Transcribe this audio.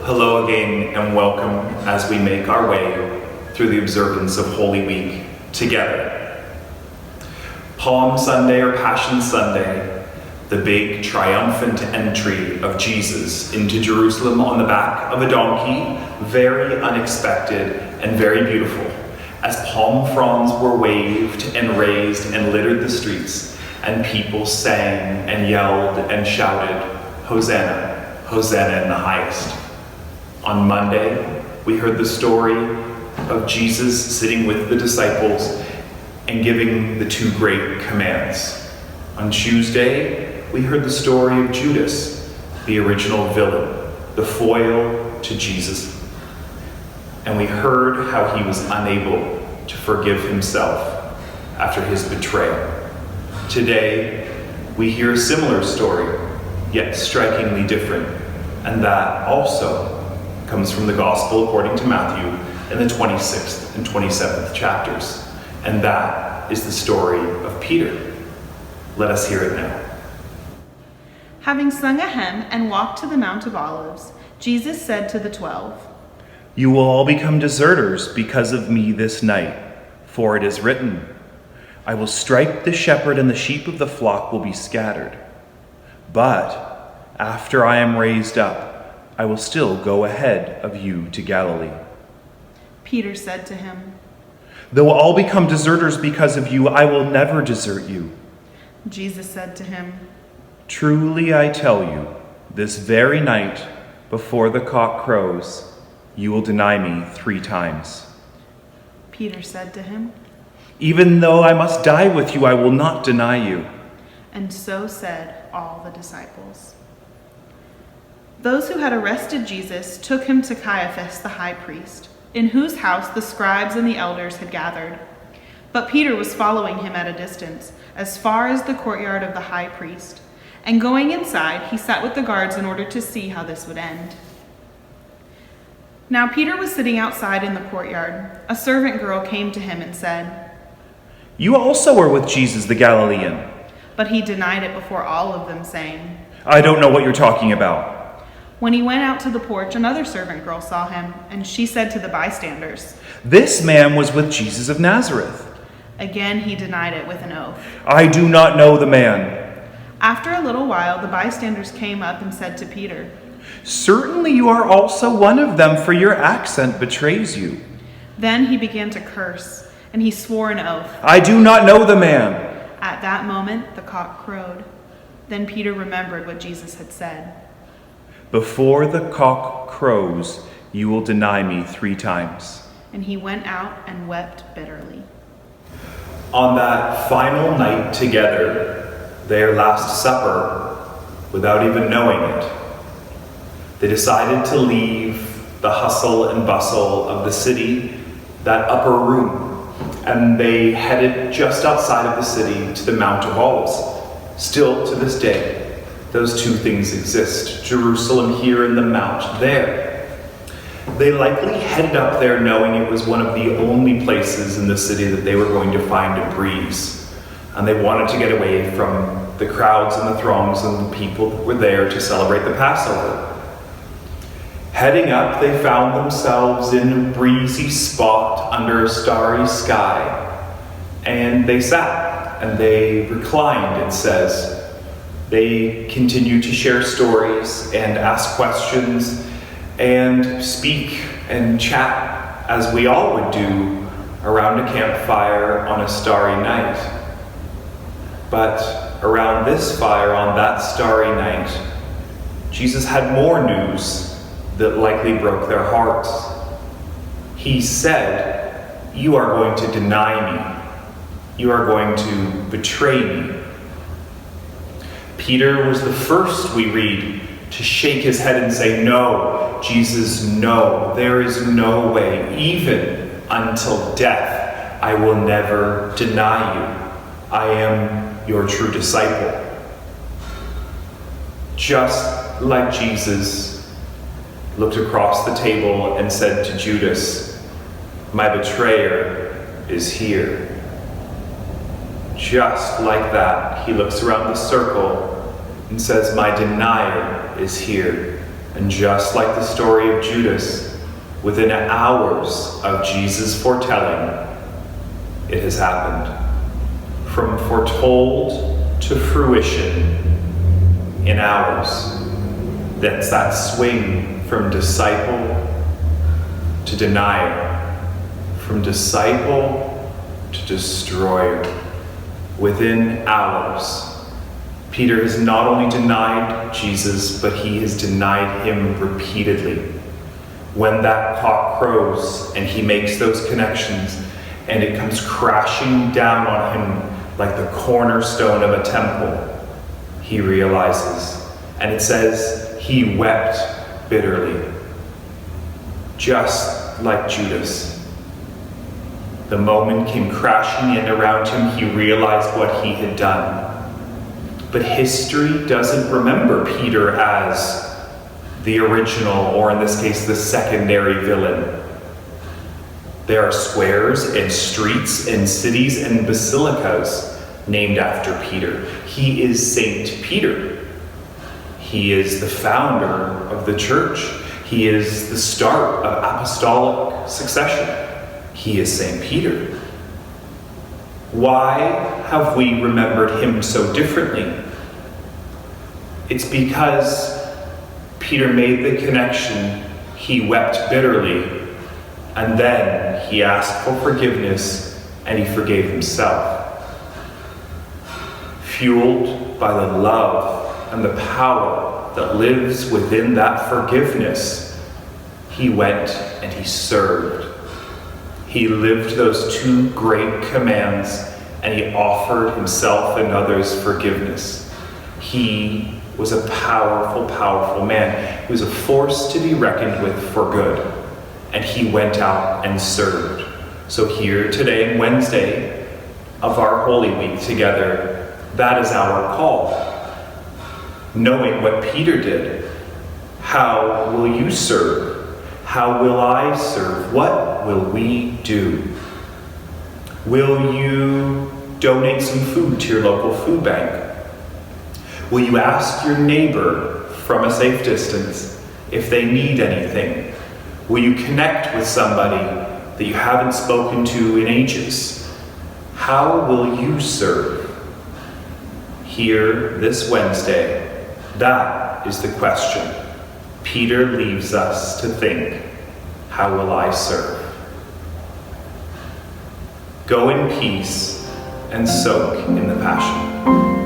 Hello again and welcome as we make our way through the observance of Holy Week together. Palm Sunday or Passion Sunday, the big triumphant entry of Jesus into Jerusalem on the back of a donkey, very unexpected and very beautiful, as palm fronds were waved and raised and littered the streets, and people sang and yelled and shouted, "Hosanna, Hosanna in the highest." On Monday, we heard the story of Jesus sitting with the disciples and giving the two great commands. On Tuesday, we heard the story of Judas, the original villain, the foil to Jesus. And we heard how he was unable to forgive himself after his betrayal. Today, we hear a similar story, yet strikingly different, and that also comes from the Gospel according to Matthew in the 26th and 27th chapters. And that is the story of Peter. Let us hear it now. Having sung a hymn and walked to the Mount of Olives, Jesus said to the 12, "You will all become deserters because of me this night, for it is written, I will strike the shepherd and the sheep of the flock will be scattered. But after I am raised up, I will still go ahead of you to Galilee." Peter said to him, "Though all become deserters because of you, I will never desert you." Jesus said to him, "Truly I tell you, this very night, before the cock crows, you will deny me 3 times. Peter said to him, Even though I must die with you, I will not deny you." and so said all the disciples. Those who had arrested Jesus took him to Caiaphas the high priest, in whose house the scribes and the elders had gathered. But Peter was following him at a distance, as far as the courtyard of the high priest. And going inside, he sat with the guards in order to see how this would end. Now Peter was sitting outside in the courtyard. A servant girl came to him and said, "You also were with Jesus the Galilean." but he denied it before all of them, saying, "I don't know what you're talking about." When he went out to the porch, another servant girl saw him, and she said to the bystanders, "This man was with Jesus of Nazareth." Again he denied it with an oath. "I do not know the man." After a little while, the bystanders came up and said to Peter, "Certainly you are also one of them, for your accent betrays you." Then he began to curse, and he swore an oath. "I do not know the man." At that moment, the cock crowed. Then Peter remembered what Jesus had said. "Before the cock crows, you will deny me 3 times. And he went out and wept bitterly. On that final night together, their Last Supper, without even knowing it, they decided to leave the hustle and bustle of the city, that upper room, and they headed just outside of the city to the Mount of Olives. Still to this day, those two things exist, Jerusalem here and the Mount there. They likely headed up there knowing it was one of the only places in the city that they were going to find a breeze. And they wanted to get away from the crowds and the throngs and the people that were there to celebrate the Passover. Heading up, they found themselves in a breezy spot under a starry sky. And they sat and they reclined, it says. They continued to share stories and ask questions and speak and chat as we all would do around a campfire on a starry night. But around this fire on that starry night, Jesus had more news that likely broke their hearts. He said, "You are going to deny me. You are going to betray me." Peter was the first, we read, to shake his head and say, "No, Jesus, no, there is no way. Even until death, I will never deny you. I am your true disciple." Just like Jesus looked across the table and said to Judas, "My betrayer is here." Just like that, he looks around the circle and says, "My denier is here." And just like the story of Judas, within hours of Jesus' foretelling, it has happened. From foretold to fruition in hours. That's that swing from disciple to denier, from disciple to destroyer. Within hours, Peter has not only denied Jesus, but he has denied him repeatedly. When that cock crows and he makes those connections and it comes crashing down on him like the cornerstone of a temple, he realizes, and it says he wept bitterly, just like Judas. The moment came crashing in around him, he realized what he had done. But history doesn't remember Peter as the original, or in this case, the secondary villain. There are squares and streets and cities and basilicas named after Peter. He is Saint Peter. He is the founder of the church. He is the start of apostolic succession. He is Saint Peter. Why have we remembered him so differently? It's because Peter made the connection, he wept bitterly, and then he asked for forgiveness and he forgave himself. Fueled by the love and the power that lives within that forgiveness, he went and he served. He lived those two great commands and he offered himself and others forgiveness. He was a powerful, powerful man. He was a force to be reckoned with for good. And he went out and served. So here today, Wednesday of our Holy Week together, that is our call. Knowing what Peter did, how will you serve? How will I serve? What will we do? Will you donate some food to your local food bank? Will you ask your neighbor from a safe distance if they need anything? Will you connect with somebody that you haven't spoken to in ages? How will you serve? Here this Wednesday, that is the question. Peter leaves us to think, how will I serve? Go in peace and soak in the Passion.